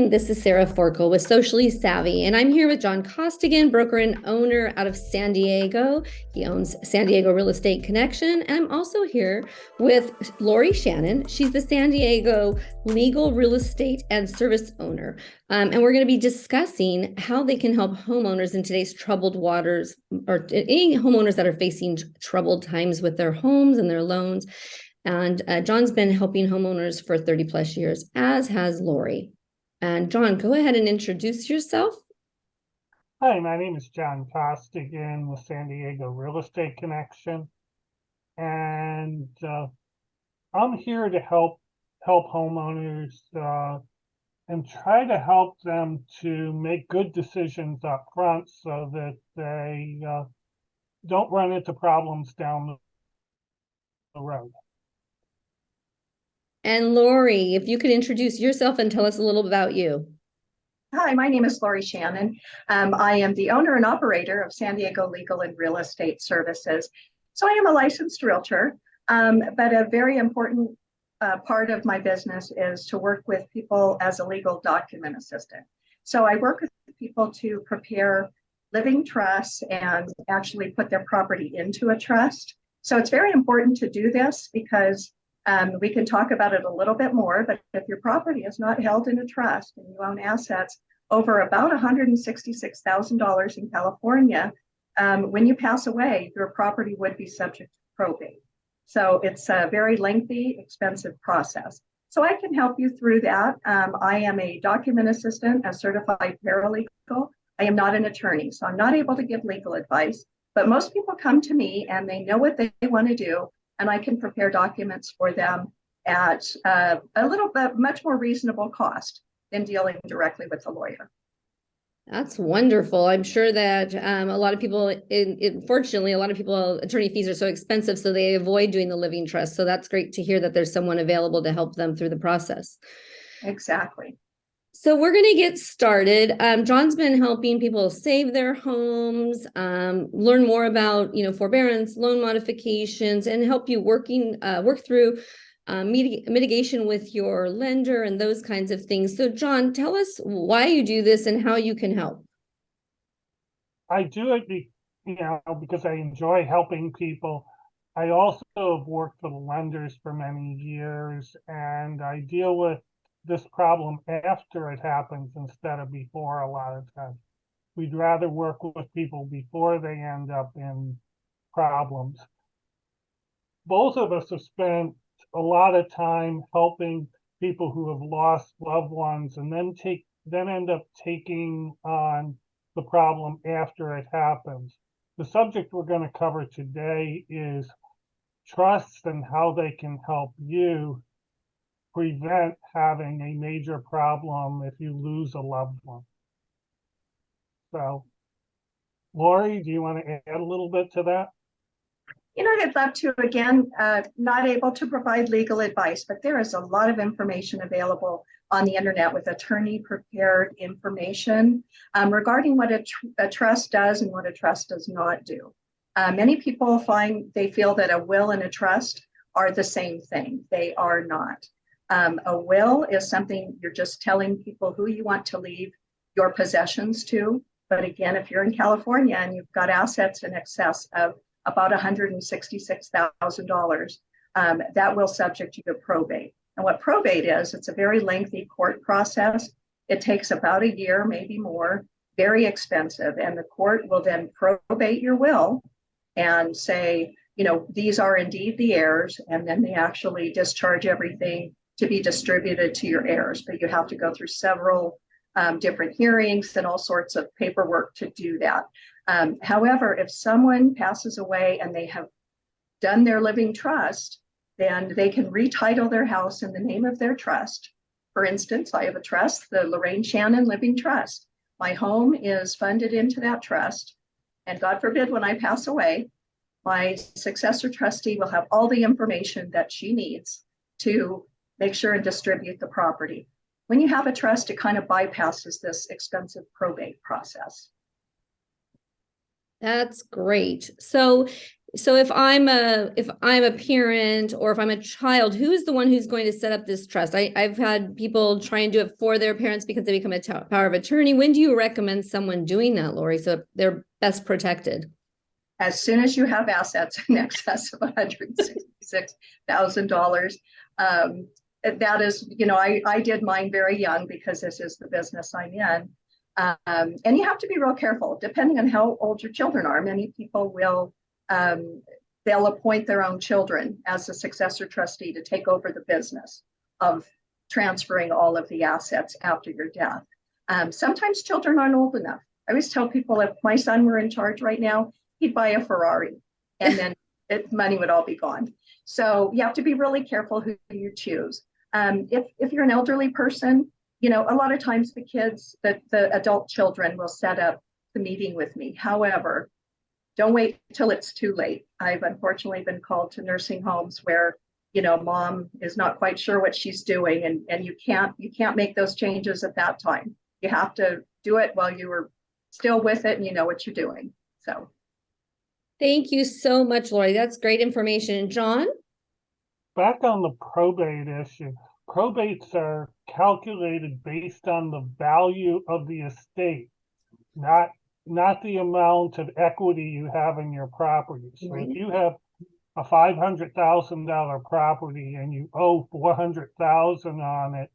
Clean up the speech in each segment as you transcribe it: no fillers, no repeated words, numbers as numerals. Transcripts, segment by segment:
morning. This is Sarah Forkel with Socially Savvy, and I'm here with John Costigan, broker and owner out of San Diego. He owns San Diego Real Estate Connection. And I'm also here with Lori Shannon. She's the San Diego legal real estate and service owner. And we're going to be discussing how they can help homeowners in today's troubled waters, or any homeowners that are facing troubled times with their homes and their loans. And John's been helping homeowners for 30 plus years, as has Lori. And John, go ahead and introduce yourself. Hi, my name is John Costigan with San Diego Real Estate Connection. And I'm here to help homeowners and try to help them to make good decisions up front so that they don't run into problems down the road. And Lori, if you could introduce yourself and tell us a little about you. Hi, my name is Lori Shannon. I am the owner and operator of San Diego Legal and Real Estate Services. So I am a licensed realtor, but a very important part of my business is to work with people as a legal document assistant. So I work with people to prepare living trusts and actually put their property into a trust. So it's very important to do this because we can talk about it a little bit more, but if your property is not held in a trust and you own assets over about $166,000 in California, when you pass away, your property would be subject to probate. So it's a very lengthy, expensive process. So I can help you through that. I am a document assistant, a certified paralegal. I am not an attorney, so I'm not able to give legal advice, but most people come to me and they know what they want to do, and I can prepare documents for them at a little bit much more reasonable cost than dealing directly with a lawyer. That's wonderful. I'm sure that a lot of people, unfortunately, a lot of people, attorney fees are so expensive, so they avoid doing the living trust. So that's great to hear that there's someone available to help them through the process. Exactly. So we're going to get started. John's been helping people save their homes, learn more about, forbearance, loan modifications, and help you work through mitigation with your lender and those kinds of things. So John, tell us why you do this and how you can help. I do it, because I enjoy helping people. I also have worked for the lenders for many years, and I deal with this problem after it happens instead of before a lot of times. We'd rather work with people before they end up in problems. Both of us have spent a lot of time helping people who have lost loved ones and then end up taking on the problem after it happens. The subject we're going to cover today is trusts and how they can help you prevent having a major problem if you lose a loved one. So, Lori, do you want to add a little bit to that? I'd love to. Again, not able to provide legal advice, but there is a lot of information available on the internet with attorney prepared information regarding what a trust does and what a trust does not do. Many people feel that a will and a trust are the same thing. They are not. A will is something you're just telling people who you want to leave your possessions to. But again, if you're in California and you've got assets in excess of about $166,000, that will subject you to probate. And what probate is, it's a very lengthy court process. It takes about a year, maybe more, very expensive. And the court will then probate your will and say, these are indeed the heirs. And then they actually discharge everything to be distributed to your heirs. But you have to go through several different hearings and all sorts of paperwork to do that. However, if someone passes away and they have done their living trust, then they can retitle their house in the name of their trust. For instance, I have a trust, the Lori Shannon Living Trust. My home is funded into that trust. And God forbid, when I pass away, my successor trustee will have all the information that she needs to make sure and distribute the property. When you have a trust, it kind of bypasses this expensive probate process. That's great. So if I'm a parent or if I'm a child, who is the one who's going to set up this trust? I've had people try and do it for their parents because they become a power of attorney. When do you recommend someone doing that, Lori, so they're best protected? As soon as you have assets in excess of $166,000, that is, I did mine very young because this is the business I'm in. And you have to be real careful, depending on how old your children are. Many people will, they'll appoint their own children as a successor trustee to take over the business of transferring all of the assets after your death. Sometimes children aren't old enough. I always tell people, if my son were in charge right now, he'd buy a Ferrari and then money would all be gone. So you have to be really careful who you choose. If you're an elderly person, a lot of times the adult children will set up the meeting with me. However, don't wait till it's too late. I've unfortunately been called to nursing homes where, mom is not quite sure what she's doing, and you can't make those changes at that time. You have to do it while you are still with it and you know what you're doing. So thank you so much, Lori. That's great information. John? Back on the probate issue, probates are calculated based on the value of the estate, not the amount of equity you have in your property. So if you have a $500,000 property and you owe $400,000 on it,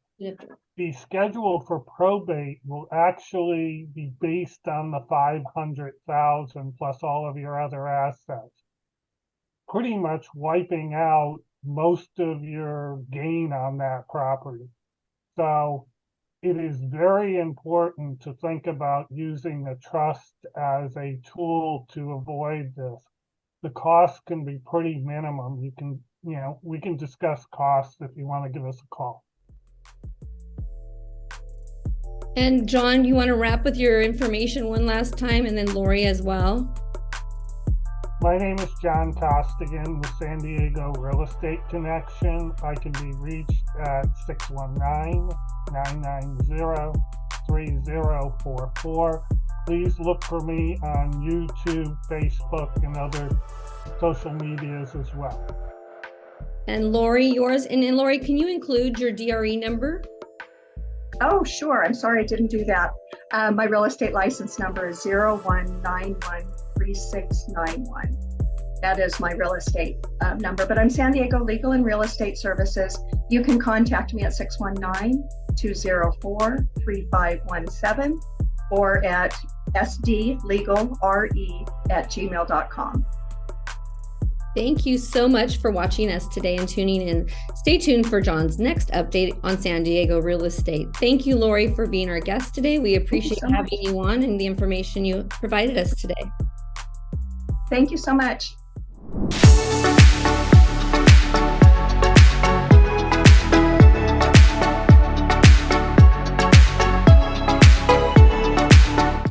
the schedule for probate will actually be based on the $500,000 plus all of your other assets, pretty much wiping out most of your gain on that property. So it is very important to think about using the trust as a tool to avoid this. The cost can be pretty minimum. We can discuss costs if you want to give us a call. And John, you want to wrap with your information one last time, and then Lori as well? My name is John Costigan with San Diego Real Estate Connection. I can be reached at 619-990-3044. Please look for me on YouTube, Facebook, and other social medias as well. And Lori, yours. And then Lori, can you include your DRE number? Oh, sure. I'm sorry I didn't do that. My real estate license number is 01913691. That is my real estate number, but I'm San Diego Legal and Real Estate Services. You can contact me at 619-204-3517 or at sdlegalre@gmail.com. Thank you so much for watching us today and tuning in. Stay tuned for John's next update on San Diego real estate. Thank you, Lori, for being our guest today. We appreciate having you on and the information you provided us today. Thank you so much.